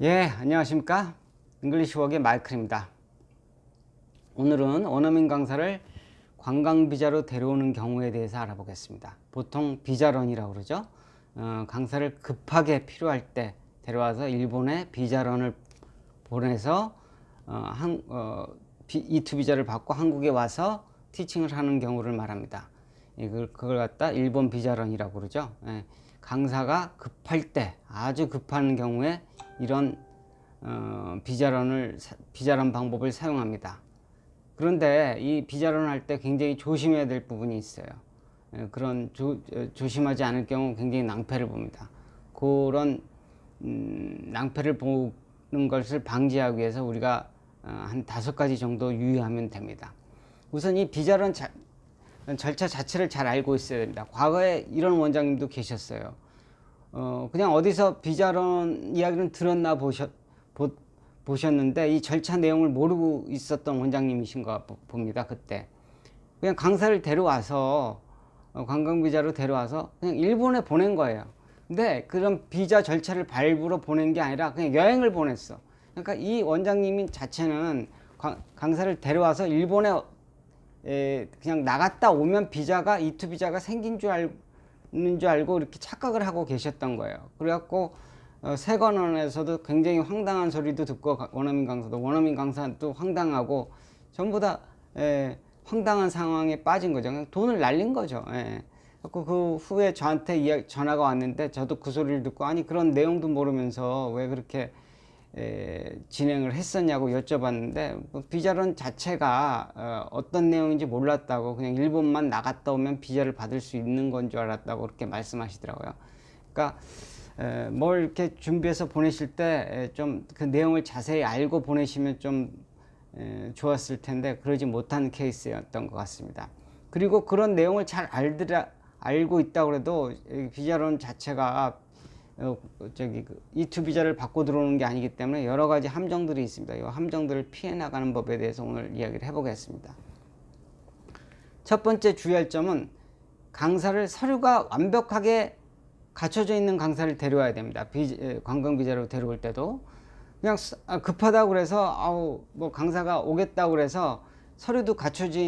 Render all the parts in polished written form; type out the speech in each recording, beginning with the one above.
예, 안녕하십니까? 잉글리시웍의 마이클입니다. 오늘은 원어민 강사를 관광 비자로 데려오는 경우에 대해서 알아보겠습니다. 보통 비자런이라고 그러죠. 강사를 급하게 필요할 때 데려와서 일본에 비자런을 보내서 E2 비자를 받고 한국에 와서 티칭을 하는 경우를 말합니다. 그걸 갖다 일본 비자런이라고 그러죠. 예, 강사가 급할 때, 아주 급한 경우에 이런 비자런 방법을 사용합니다. 그런데 이 비자런을 할 때 굉장히 조심해야 될 부분이 있어요. 그런 조심하지 않을 경우 굉장히 낭패를 봅니다. 그런 낭패를 보는 것을 방지하기 위해서 우리가 한 5가지 정도 유의하면 됩니다. 우선 이 비자런 절차 자체를 잘 알고 있어야 됩니다. 과거에 이런 원장님도 계셨어요. 그냥 어디서 비자런 이야기는 들었나 보셨는데 이 절차 내용을 모르고 있었던 원장님이신가 봅니다. 그때 그냥 강사를 데려와서 관광비자로 데려와서 그냥 일본에 보낸 거예요. 근데 그런 비자 절차를 밟으러 보낸 게 아니라 그냥 여행을 보냈어. 그러니까 이 원장님 자체는 강사를 데려와서 일본에 그냥 나갔다 오면 비자가 E2 비자가 생긴 줄 알고 이렇게 착각을 하고 계셨던 거예요. 그래갖고 세관원에서도 굉장히 황당한 소리도 듣고 원어민 강사도 황당하고 전부 다 황당한 상황에 빠진 거죠. 그냥 돈을 날린 거죠. 그 후에 저한테 전화가 왔는데 저도 그 소리를 듣고 아니 그런 내용도 모르면서 왜 그렇게 진행을 했었냐고 여쭤봤는데 비자론 자체가 어떤 내용인지 몰랐다고 그냥 일본만 나갔다 오면 비자를 받을 수 있는 건 줄 알았다고 그렇게 말씀하시더라고요. 그러니까 뭘 이렇게 준비해서 보내실 때 좀 그 내용을 자세히 알고 보내시면 좀 좋았을 텐데 그러지 못한 케이스였던 것 같습니다. 그리고 그런 내용을 잘 알고 있다고 해도 비자론 자체가 E2 비자를 받고 들어오는 게 아니기 때문에 여러 가지 함정들이 있습니다. 이 함정들을 피해 나가는 법에 대해서 오늘 이야기를 해보겠습니다. 첫 번째 주의할 점은 강사를 서류가 완벽하게 갖춰져 있는 강사를 데려와야 됩니다. 관광 비자로 데려올 때도 그냥 급하다고 그래서 뭐 강사가 오겠다고 그래서 서류도 갖춰져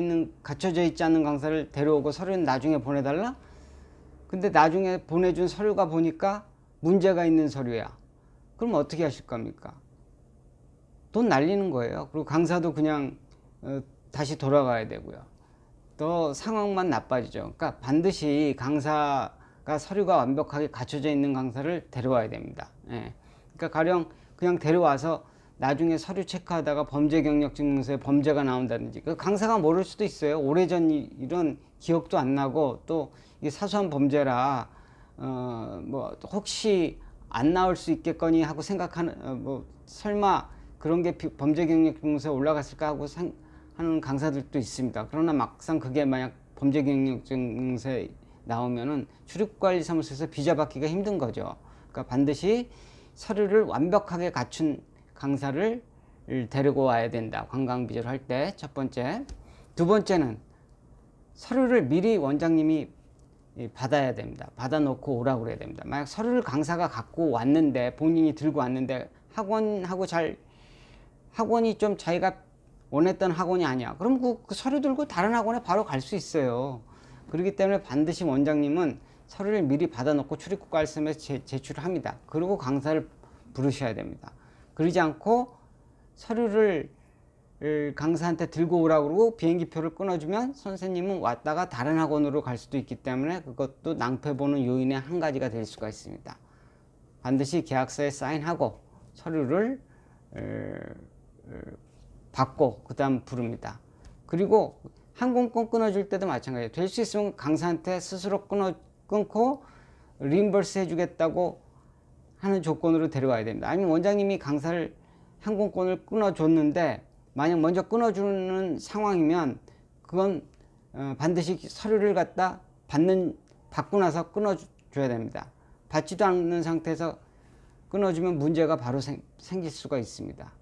있지 않은 강사를 데려오고 서류는 나중에 보내달라? 근데 나중에 보내준 서류가 보니까 문제가 있는 서류야. 그럼 어떻게 하실 겁니까? 돈 날리는 거예요. 그리고 강사도 그냥 다시 돌아가야 되고요. 또 상황만 나빠지죠. 그러니까 반드시 강사가 서류가 완벽하게 갖춰져 있는 강사를 데려와야 됩니다. 그러니까 가령 그냥 데려와서 나중에 서류 체크하다가 범죄 경력 증명서에 범죄가 나온다든지 그 강사가 모를 수도 있어요. 오래전 이런 기억도 안 나고 또 이게 사소한 범죄라 뭐 혹시 안 나올 수 있겠거니 하고 생각하는 뭐 설마 그런 게 범죄 경력 증명서에 올라갔을까 하고 하는 강사들도 있습니다. 그러나 막상 그게 만약 범죄 경력 증명서에 나오면은 출입관리사무소에서 비자 받기가 힘든 거죠. 그러니까 반드시 서류를 완벽하게 갖춘 강사를 데리고 와야 된다. 관광 비자를 할 때 첫 번째. 두 번째는 서류를 미리 원장님이 받아야 됩니다. 받아놓고 오라고 그래야 됩니다. 만약 서류를 강사가 갖고 왔는데 본인이 들고 왔는데 학원이 좀 자기가 원했던 학원이 아니야. 그럼 그 서류 들고 다른 학원에 바로 갈 수 있어요. 그렇기 때문에 반드시 원장님은 서류를 미리 받아놓고 출입국 관리사무소에 제출을 합니다. 그리고 강사를 부르셔야 됩니다. 그러지 않고 서류를 강사한테 들고 오라고 그러고 비행기표를 끊어주면 선생님은 왔다가 다른 학원으로 갈 수도 있기 때문에 그것도 낭패보는 요인의 한 가지가 될 수가 있습니다. 반드시 계약서에 사인하고 서류를 받고 그 다음 부릅니다. 그리고 항공권 끊어줄 때도 마찬가지예요. 될 수 있으면 강사한테 스스로 끊고 리임버스 해주겠다고 하는 조건으로 데려와야 됩니다. 아니면 원장님이 강사를 항공권을 끊어줬는데 만약 먼저 끊어주는 상황이면 그건 반드시 서류를 갖다 받고 나서 끊어줘야 됩니다. 받지도 않는 상태에서 끊어주면 문제가 바로 생길 수가 있습니다.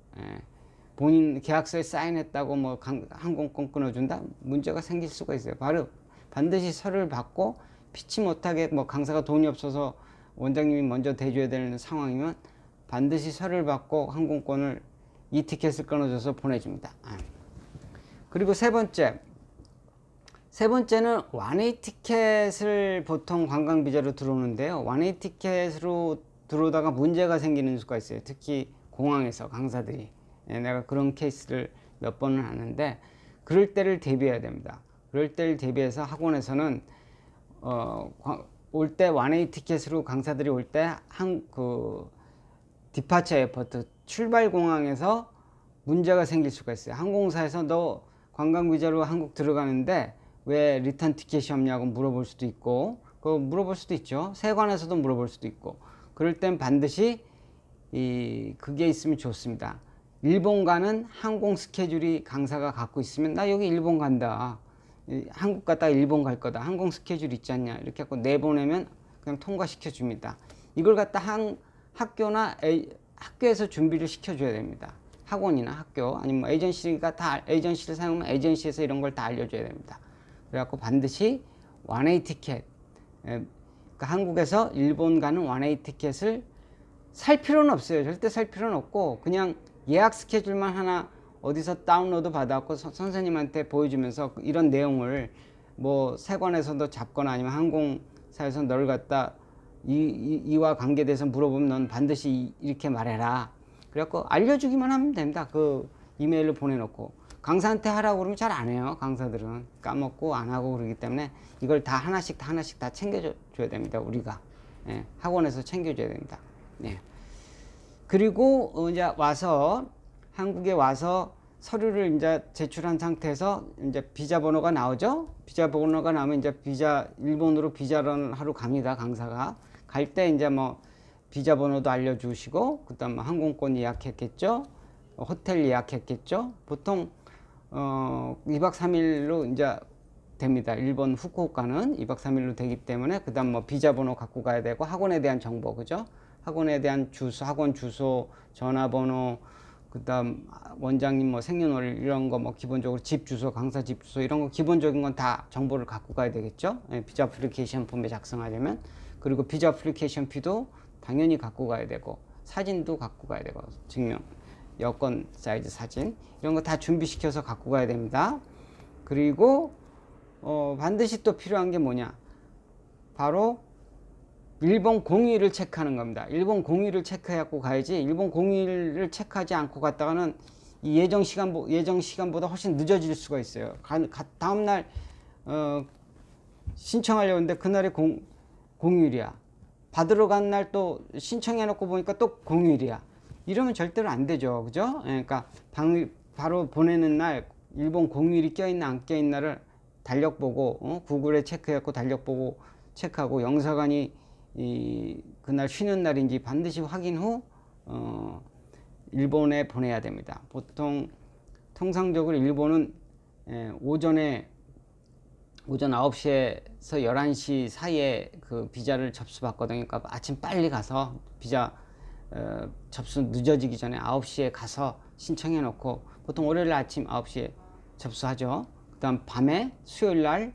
본인 계약서에 사인했다고 뭐 항공권 끊어준다? 문제가 생길 수가 있어요. 바로 반드시 서류를 받고 피치 못하게 뭐 강사가 돈이 없어서 원장님이 먼저 대줘야 되는 상황이면 반드시 서류를 받고 항공권을 이티켓을 끊어줘서 보내줍니다. 그리고 세 번째는 원웨이 티켓을 보통 관광 비자로 들어오는데요. 원웨이 티켓으로 들어오다가 문제가 생기는 수가 있어요. 특히 공항에서 강사들이. 내가 그런 케이스를 몇 번은 하는데, 그럴 때를 대비해야 됩니다. 그럴 때를 대비해서 학원에서는 올 때 원웨이 티켓으로 강사들이 올 때 디파처 에어포트 출발 공항에서 문제가 생길 수가 있어요. 항공사에서 너 관광 비자로 한국 들어가는데 왜 리턴 티켓이 없냐고 물어볼 수도 있고, 그거 물어볼 수도 있죠. 세관에서도 물어볼 수도 있고. 그럴 땐 반드시 그게 있으면 좋습니다. 일본 가는 항공 스케줄이 강사가 갖고 있으면, 나 여기 일본 간다, 한국 갔다가 일본 갈 거다, 항공 스케줄 있지 않냐, 이렇게 하고 내보내면 그냥 통과시켜 줍니다. 이걸 갖다 학교나 학교에서 준비를 시켜줘야 됩니다. 학원이나 학교, 아니면 뭐 에이전시가 다, 에이전시를 사용하면 에이전시에서 이런 걸 다 알려줘야 됩니다. 그래갖고 반드시 원웨이 티켓, 그러니까 한국에서 일본 가는 원웨이 티켓을 살 필요는 없어요. 절대 살 필요는 없고, 그냥 예약 스케줄만 하나 어디서 다운로드 받아갖고 선생님한테 보여주면서 이런 내용을 뭐 세관에서도 잡거나 아니면 항공사에서 너를 갖다 이와 관계돼서 물어보면 넌 반드시 이렇게 말해라. 그래갖고 알려주기만 하면 됩니다. 그 이메일을 보내놓고. 강사한테 하라고 그러면 잘 안 해요. 강사들은 까먹고 안 하고 그러기 때문에 이걸 다 하나씩 다 챙겨줘야 됩니다. 우리가. 학원에서 챙겨줘야 됩니다. 그리고 이제 와서, 한국에 와서 서류를 이제 제출한 상태에서 이제 비자 번호가 나오죠. 비자 번호가 나오면 이제 일본으로 비자를 하러 갑니다. 강사가 갈 때 이제 뭐 비자 번호도 알려주시고, 그다음 항공권 예약했겠죠, 호텔 예약했겠죠. 보통 2박 3일로 이제 됩니다. 일본 후쿠오카는 2박 3일로 되기 때문에, 그다음 뭐 비자 번호 갖고 가야 되고, 학원에 대한 정보, 그죠? 학원에 대한 주소, 학원 주소, 전화번호, 그다음 원장님 뭐 생년월일 이런 거, 뭐 기본적으로 집 주소, 강사 집 주소 이런 거 기본적인 건 다 정보를 갖고 가야 되겠죠. 비자 애플리케이션 폼에 작성하려면. 그리고 비자 애플리케이션 피도 당연히 갖고 가야 되고, 사진도 갖고 가야 되고, 증명, 여권 사이즈 사진 이런 거 다 준비시켜서 갖고 가야 됩니다. 그리고 반드시 또 필요한 게 뭐냐, 바로 일본 공휴일을 체크하는 겁니다. 일본 공휴일을 체크해갖고 가야지, 일본 공휴일을 체크하지 않고 갔다가는 이 예정 시간보다 훨씬 늦어질 수가 있어요. 다음날 신청하려고 했는데 그날이 공휴일이야. 받으러 간 날 또 신청해놓고 보니까 또 공휴일이야. 이러면 절대로 안 되죠. 그죠? 그러니까 바로 보내는 날 일본 공휴일이 껴있나 안 껴있나를 달력 보고, 구글에 체크해갖고 달력 보고 체크하고, 영사관이 그날 쉬는 날인지 반드시 확인 후 일본에 보내야 됩니다. 통상적으로 일본은 오전 9시에서 11시 사이에 그 비자를 접수받거든요. 그러니까 아침 빨리 가서 비자 접수 늦어지기 전에 9시에 가서 신청해 놓고, 보통 월요일 아침 9시에 접수하죠. 그 다음 밤에 수요일 날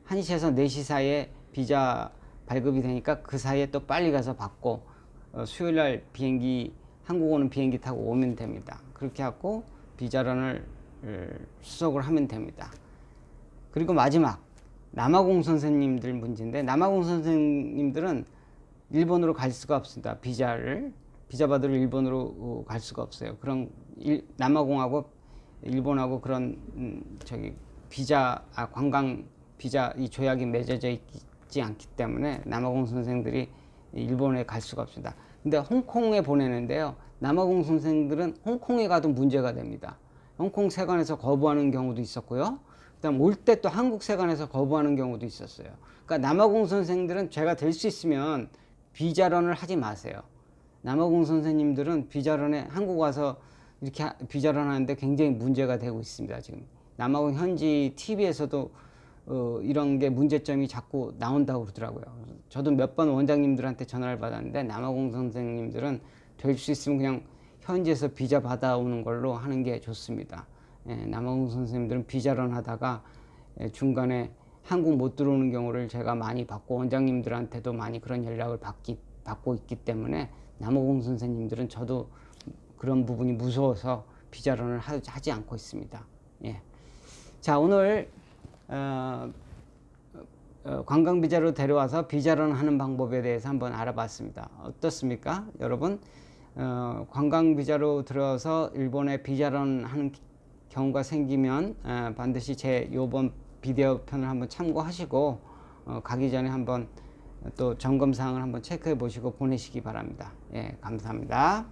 1시에서 4시 사이에 비자 발급이 되니까 그 사이에 또 빨리 가서 받고, 수요일 날 한국 오는 비행기 타고 오면 됩니다. 그렇게 하고 비자런을 수속을 하면 됩니다. 그리고 마지막, 남아공 선생님들 문제인데, 남아공 선생님들은 일본으로 갈 수가 없습니다. 비자 받으러 일본으로 갈 수가 없어요. 그런 남아공하고 일본하고 그런 관광 비자 이 조약이 맺어져 있지 않기 때문에 남아공 선생들이 일본에 갈 수가 없습니다. 근데 홍콩에 보내는데요, 남아공 선생들은 홍콩에 가도 문제가 됩니다. 홍콩 세관에서 거부하는 경우도 있었고요. 그다음 올 때 또 한국 세관에서 거부하는 경우도 있었어요. 그러니까 남아공 선생들은 제가 될 수 있으면 비자런을 하지 마세요. 남아공 선생님들은 비자런에 한국 와서 이렇게 비자런 하는데 굉장히 문제가 되고 있습니다. 지금 남아공 현지 TV에서도 이런 게 문제점이 자꾸 나온다고 그러더라고요. 저도 몇 번 원장님들한테 전화를 받았는데, 남아공 선생님들은 될 수 있으면 그냥 현지에서 비자 받아오는 걸로 하는 게 좋습니다. 남아공 선생님들은 비자런 하다가 중간에 한국 못 들어오는 경우를 제가 많이 받고, 원장님들한테도 많이 그런 연락을 받기 받고 있기 때문에 남호공 선생님들은 저도 그런 부분이 무서워서 비자론을 하지 않고 있습니다. 예. 자, 오늘 관광비자로 데려와서 비자론 하는 방법에 대해서 한번 알아봤습니다. 어떻습니까? 여러분, 관광비자로 들어서 일본에 비자론 하는 경우가 생기면 반드시 제 요번 비디오 편을 한번 참고하시고 가기 전에 한번 또 점검사항을 한번 체크해 보시고 보내시기 바랍니다. 예, 감사합니다.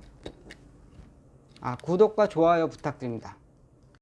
구독과 좋아요 부탁드립니다.